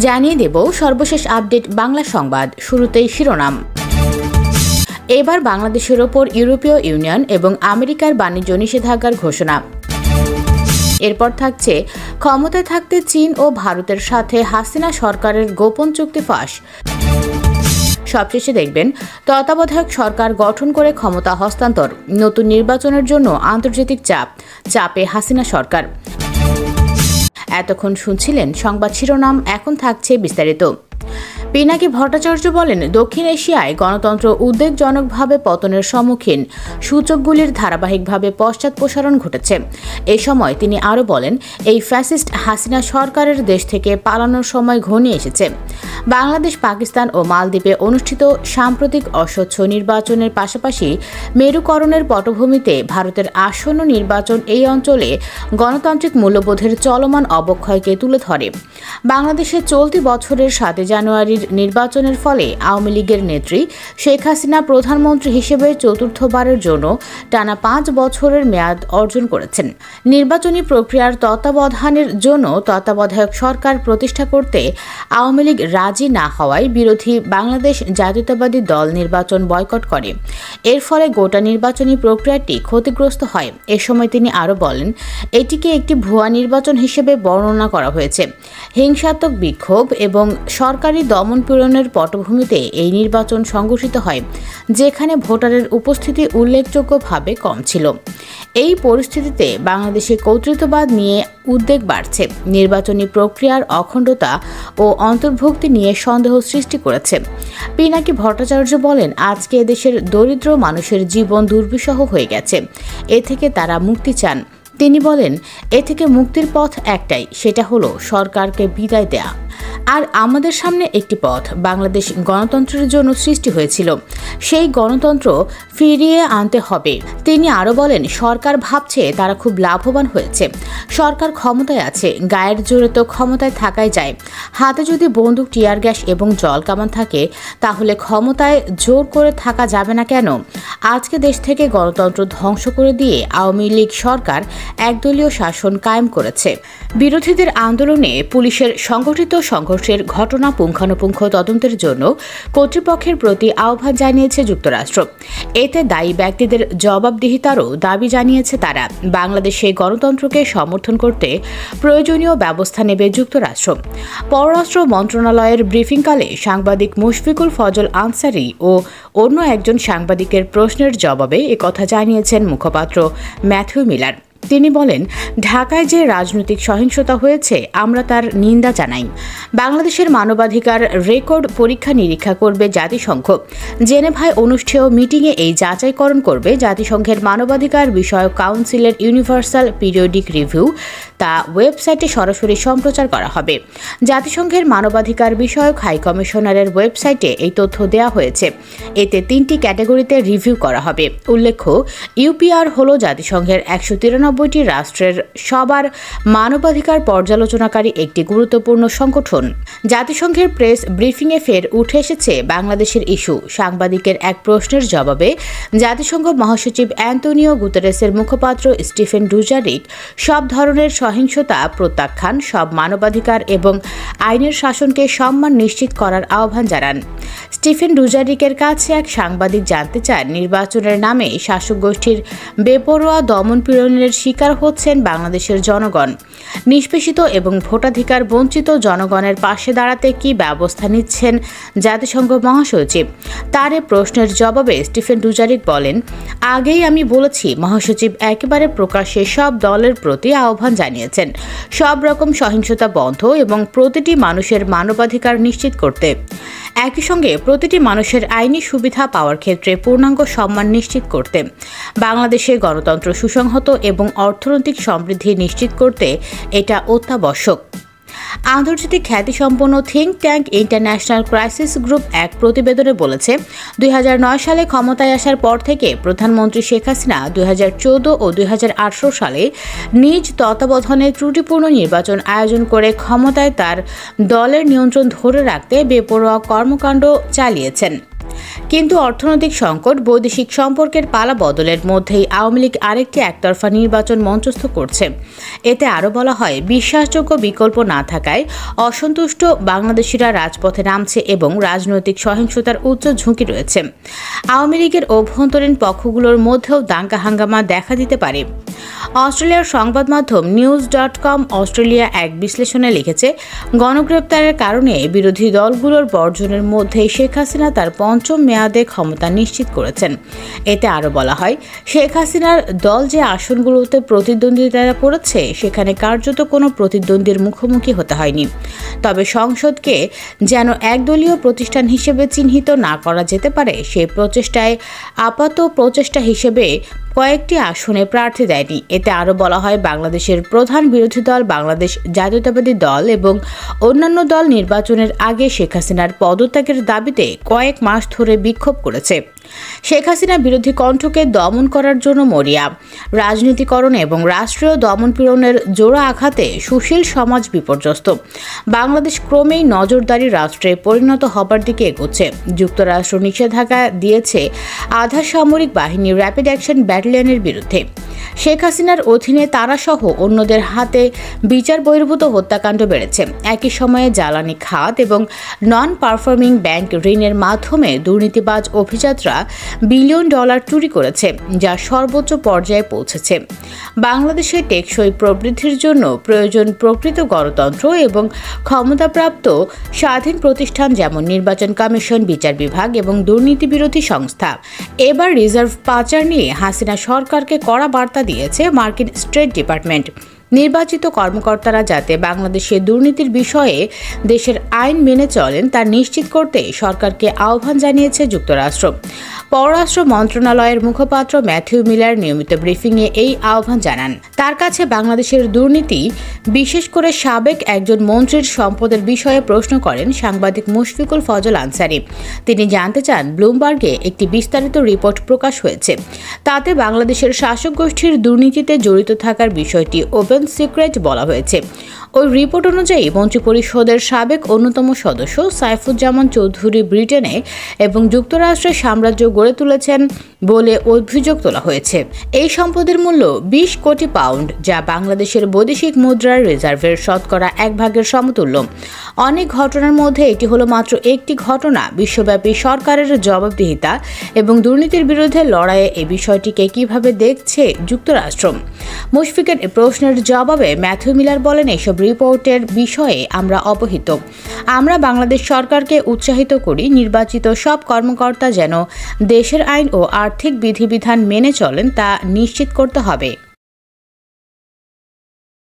জানিয়ে দেব সর্বশেষ আপডেট বাংলা সংবাদ। শুরুতেই শিরোনাম। এবার বাংলাদেশের ওপর ইউরোপীয় ইউনিয়ন এবং আমেরিকার বাণিজ্য নিষেধাজ্ঞার ঘোষণা। এরপর থাকছে ক্ষমতায় থাকতে চীন ও ভারতের সাথে হাসিনা সরকারের গোপন চুক্তি ফাঁস। সবশেষে দেখবেন তত্ত্বাবধায়ক সরকার গঠন করে ক্ষমতা হস্তান্তর, নতুন নির্বাচনের জন্য আন্তর্জাতিক চাপে হাসিনা সরকার। এতক্ষণ শুনছিলেন সংবাদ শিরোনাম, এখন থাকছে বিস্তারিত। পিনাকি ভট্টাচার্য বলেন, দক্ষিণ এশিয়ায় গণতন্ত্র উদ্বেগজনকভাবে পতনের সম্মুখীন, সূচকগুলির ধারাবাহিকভাবে পশ্চাৎপসারণ ঘটেছে। এ সময় তিনি আরও বলেন, এই ফ্যাসিস্ট হাসিনা সরকারের দেশ থেকে পালানোর সময় ঘনিয়ে এসেছে। বাংলাদেশ, পাকিস্তান ও মালদ্বীপে অনুষ্ঠিত সাম্প্রতিক অস্বচ্ছ নির্বাচনের পাশাপাশি মেরুকরণের পটভূমিতে ভারতের আসন্ন নির্বাচন এই অঞ্চলে গণতান্ত্রিক মূল্যবোধের চলমান অবক্ষয়কে তুলে ধরে। বাংলাদেশে চলতি বছরের 7 জানুয়ারির নির্বাচনের ফলে আওয়ামী লীগের নেত্রী শেখ হাসিনা প্রধানমন্ত্রী হিসেবে চতুর্থবারের জন্য টানা 5 বছরের মেয়াদ অর্জন করেছেন। নির্বাচনী প্রক্রিয়ার তত্ত্বাবধানের জন্য তত্ত্বাবধায়ক সরকার প্রতিষ্ঠা করতে আওয়ামী লীগ রাজি না হওয়ায় বিরোধী বাংলাদেশ জাতীয়তাবাদী দল নির্বাচন বয়কট করে। এর ফলে গোটা নির্বাচনী প্রক্রিয়াটি ক্ষতিগ্রস্ত হয়। এ সময় তিনি আরও বলেন, এটিকে একটি ভুয়া নির্বাচন হিসেবে বর্ণনা করা হয়েছে। হিংসাত্মক বিক্ষোভ এবং সরকারি দমনপীড়নের পটভূমিতে এই নির্বাচন সংঘটিত হয়, যেখানে ভোটারের উপস্থিতি উল্লেখযোগ্যভাবে কম ছিল। এই পরিস্থিতিতে বাংলাদেশে কর্তৃত্ববাদ নিয়ে উদ্বেগ বাড়ছে, নির্বাচনী প্রক্রিয়ার অখণ্ডতা ও অন্তর্ভুক্তি নিয়ে সন্দেহ সৃষ্টি করেছে। পিনাকি ভট্টাচার্য বলেন, আজকে এদেশের দরিদ্র মানুষের জীবন দুর্বিষহ হয়ে গেছে, এ থেকে তারা মুক্তি চান। তিনি বলেন, এ থেকে মুক্তির পথ একটাই, সেটা হলো সরকারকে বিদায় দেয়া। আর আমাদের সামনে একটি পথ, বাংলাদেশ গণতন্ত্রের জন্য সৃষ্টি হয়েছিল, সেই গণতন্ত্র ফিরিয়ে আনতে হবে। তিনি আরও বলেন, সরকার ভাবছে তারা খুব লাভবান হয়েছে, সরকার ক্ষমতায় আছে, গায়ের জোরে তো ক্ষমতায় থাকাই যায়। হাতে যদি বন্দুক, টিয়ার গ্যাস এবং জল কামান থাকে, তাহলে ক্ষমতায় জোর করে থাকা যাবে না কেন? আজকে দেশ থেকে গণতন্ত্র ধ্বংস করে দিয়ে আওয়ামী লীগ সরকার একদলীয় শাসন কায়েম করেছে। বিরোধীদের আন্দোলনে পুলিশের সংগঠিত সংঘর্ষের ঘটনা পুঙ্খানুপুঙ্খ তদন্তের জন্য কর্তৃপক্ষের প্রতি আহ্বান জানিয়েছে যুক্তরাষ্ট্র। এতে দায়ী ব্যক্তিদের জবাবদিহিতারও দাবি জানিয়েছে তারা। বাংলাদেশে গণতন্ত্রকে সমর্থন করতে প্রয়োজনীয় ব্যবস্থা নেবে যুক্তরাষ্ট্র। পররাষ্ট্র মন্ত্রণালয়ের ব্রিফিংকালে সাংবাদিক মুশফিকুল ফজল আনসারি ও অন্য একজন সাংবাদিকের প্রশ্নের জবাবে একথা জানিয়েছেন মুখপাত্র ম্যাথিউ মিলার। তিনি বলেন, ঢাকায় যে রাজনৈতিক সহিংসতা হয়েছে, আমরা তার নিন্দা জানাই। বাংলাদেশের মানবাধিকার রেকর্ড পরীক্ষা নিরীক্ষা করবে জাতিসংঘ। জেনেভায় অনুষ্ঠেয় মিটিংয়ে এই যাচাইকরণ করবে জাতিসংঘের মানবাধিকার বিষয়ক কাউন্সিলের ইউনিভার্সাল পিরিয়ডিক রিভিউ। তা ওয়েবসাইটে সরাসরি সম্প্রচার করা হবে। জাতিসংঘের মানবাধিকার বিষয়ক হাই কমিশনারের ওয়েবসাইটে এই তথ্য দেওয়া হয়েছে। এতে 3টি ক্যাটাগরিতে রিভিউ করা হবে। উল্লেখ্য, ইউপিআর হল জাতিসংঘের 193টি রাষ্ট্রের সবার মানবাধিকার পর্যালোচনাকারী একটি গুরুত্বপূর্ণ সংগঠন। জাতিসংঘের প্রেস ব্রিফিংয়ে ফের উঠে এসেছে বাংলাদেশের ইস্যু। সাংবাদিকের এক প্রশ্নের জবাবে জাতিসংঘ মহাসচিব অ্যান্তোনিও গুতেরেসের মুখপাত্র স্টিফেন ডুজারিক সব ধরনের সহিংসতা প্রত্যাখ্যান, সব মানবাধিকার এবং আইনের শাসনকে সম্মান নিশ্চিত করার আহ্বান জানান। স্টিফেন ডুজারিকের কাছে এক সাংবাদিক জানতে চান, নির্বাচনের নামে শাসক গোষ্ঠীর বেপরোয়া দমনপীড়নের শিকার হচ্ছেন বাংলাদেশের জনগণ। নিষ্পেষিত এবং ভোটাধিকার বঞ্চিত জনগণের পাশে দাঁড়াতে কি ব্যবস্থা নিচ্ছেন জাতিসংঘ মহাসচিব? তার এ প্রশ্নের জবাবে স্টিফেন ডুজারিক বলেন, আগেই আমি বলেছি, মহাসচিব একেবারে প্রকাশ্যে সব দলের প্রতি আহ্বান জানিয়েছেন সব রকম সহিংসতা বন্ধ এবং প্রতিটি মানুষের মানবাধিকার নিশ্চিত করতে। একই সঙ্গে প্রতিটি মানুষের আইনি সুবিধা পাওয়ার ক্ষেত্রে পূর্ণাঙ্গ সম্মান নিশ্চিত করতে। বাংলাদেশে গণতন্ত্র সুসংহত এবং অর্থনৈতিক সমৃদ্ধি নিশ্চিত করতে এটা অত্যাবশ্যক। আন্তর্জাতিক খ্যাতিসম্পন্ন think tank international crisis group এক প্রতিবেদনে বলেছে, 2009 সালে ক্ষমতায় আসার পর থেকে প্রধানমন্ত্রী শেখ হাসিনা 2014 ও 2018 সালে নিজ তত্ত্বাবধানে ত্রুটিপূর্ণ নির্বাচন আয়োজন করে ক্ষমতায় তার দলের নিয়ন্ত্রণ ধরে রাখতে বেপরোয়া কর্মকাণ্ড চালিয়েছেন। কিন্তু অর্থনৈতিক সংকট, বৈদেশিক সম্পর্কের পালা বদলের মধ্যেই আওয়ামী লীগ আরেকটি একতরফা নির্বাচন মঞ্চস্থ করছে। এতে আরও বলা হয়, বিশ্বাসযোগ্য বিকল্প না থাকায় অসন্তুষ্ট বাংলাদেশিরা রাজপথে নামছে এবং রাজনৈতিক সহিংসতার উচ্চ ঝুঁকি রয়েছে। আওয়ামী লীগের অভ্যন্তরীণ পক্ষগুলোর মধ্যেও দাঙ্গা হাঙ্গামা দেখা দিতে পারে। অস্ট্রেলিয়ার সংবাদ মাধ্যম নিউজ.com অস্ট্রেলিয়া এক বিশ্লেষণে লিখেছে, গণগ্রেপ্তারের কারণে বিরোধী দলগুলোর বর্জনের মধ্যে শেখ হাসিনা তার পঞ্চম মেয়াদে ক্ষমতা নিশ্চিত করেছেন। এতে আরও বলা হয়, শেখ হাসিনার দল যে আসনগুলোতে প্রতিদ্বন্দ্বিতা করেছে সেখানে কার্যত কোনো প্রতিদ্বন্দ্বীর মুখোমুখি হতে হয়নি। তবে সংসদকে যেন একদলীয় প্রতিষ্ঠান হিসেবে চিহ্নিত না করা যেতে পারে সেই প্রচেষ্টায় আপাত প্রচেষ্টা হিসেবে কয়েকটি আসনে প্রার্থী দেয়নি। এতে আরও বলা হয়, বাংলাদেশের প্রধান বিরোধী দল বাংলাদেশ জাতীয়তাবাদী দল এবং অন্যান্য দল নির্বাচনের আগে শেখ হাসিনার পদত্যাগের দাবিতে কয়েক মাস ধরে বিক্ষোভ করেছে। শেখ হাসিনা বিরোধী কণ্ঠকে দমন করার জন্য মরিয়া রাজনীতিকরণ এবং রাষ্ট্রীয় দমনপীড়নের জোড়া আঘাতে সুশীল সমাজ বিপর্যস্ত। বাংলাদেশ ক্রমেই নজরদারি রাষ্ট্রে পরিণত হবার দিকে এগোচ্ছে। যুক্তরাষ্ট্র নিষেধাজ্ঞা দিয়েছে আধা সামরিক বাহিনী র্যাপিড অ্যাকশন ব্যাটালিয়নের বিরুদ্ধে। শেখ হাসিনার অধীনে তারাসহ অন্যদের হাতে বিচার বহির্ভূত হত্যাকাণ্ড বেড়েছে। একই সময়ে জ্বালানি খাত এবং নন পারফর্মিং ব্যাংক ঋণের মাধ্যমে দুর্নীতিবাজ অভিজাতরা বিলিয়ন ডলার চুরি করেছে, যা সর্বোচ্চ পর্যায়ে পৌঁছেছে। বাংলাদেশে টেকসই প্রবৃদ্ধির জন্য প্রয়োজন প্রকৃত গণতন্ত্র এবং ক্ষমতাপ্রাপ্ত স্বাধীন প্রতিষ্ঠান যেমন নির্বাচন কমিশন, বিচার বিভাগ এবং দুর্নীতি বিরোধী সংস্থা। এবার রিজার্ভ পাচার নিয়ে হাসিনা সরকারকে কড়া বার্তা দিয়েছে মার্কিন স্টেট ডিপার্টমেন্ট। নির্বাচিত কর্মকর্তারা যাতে বাংলাদেশে দুর্নীতির বিষয়ে দেশের আইন মেনে চলেন তা নিশ্চিত করতে সরকারকে আহ্বান জানিয়েছে যুক্তরাষ্ট্র। পররাষ্ট্র মন্ত্রণালয়ের মুখপাত্র ম্যাথিউ মিলার নিয়মিত ব্রিফিংয়ে এই আহ্বান জানান। তার কাছে বাংলাদেশের দুর্নীতি, বিশেষ করে সাবেক একজন মন্ত্রীর সম্পদের বিষয়ে প্রশ্ন করেন সাংবাদিক মুশফিকুল ফজল আনসারি। তিনি জানতে চান, ব্লুমবার্গে একটি বিস্তারিত রিপোর্ট প্রকাশ হয়েছে, তাতে বাংলাদেশের শাসক গোষ্ঠীর দুর্নীতিতে জড়িত থাকার বিষয়টি ওপেন সিক্রেট বলা হয়েছে। ওই রিপোর্ট অনুযায়ী মন্ত্রিপরিষদের সাবেক অন্যতম সদস্য সাইফুজ্জামান চৌধুরী ব্রিটেনে এবং যুক্তরাষ্ট্রের সাম্রাজ্য গড়ে তুলেছেন বলে অভিযোগ তোলা হয়েছে। এই সম্পদের মূল্য 20 কোটি পাউন্ড, যা বাংলাদেশের বৈদেশিক মুদ্রার রিজার্ভের শতকরা 1/4 সমতুল্য। অনেক ঘটনার মধ্যে এটি হলো মাত্র একটি ঘটনা। বিশ্বব্যাপী সরকারের জবাবদিহিতা এবং দুর্নীতির বিরুদ্ধে লড়াইয়ে এই বিষয়টিকে কিভাবে দেখছে যুক্তরাষ্ট্র? মুশফিকের প্রশ্নের জবাবে ম্যাথিউ মিলার বলেন, এসব রিপোর্টের বিষয়ে আমরা অবহিত। আমরা বাংলাদেশ সরকারকে উৎসাহিত করি নির্বাচিত সব কর্মকর্তা যেন দেশের আইন ও আর্থিক বিধিবিধান মেনে চলেন তা নিশ্চিত করতে হবে।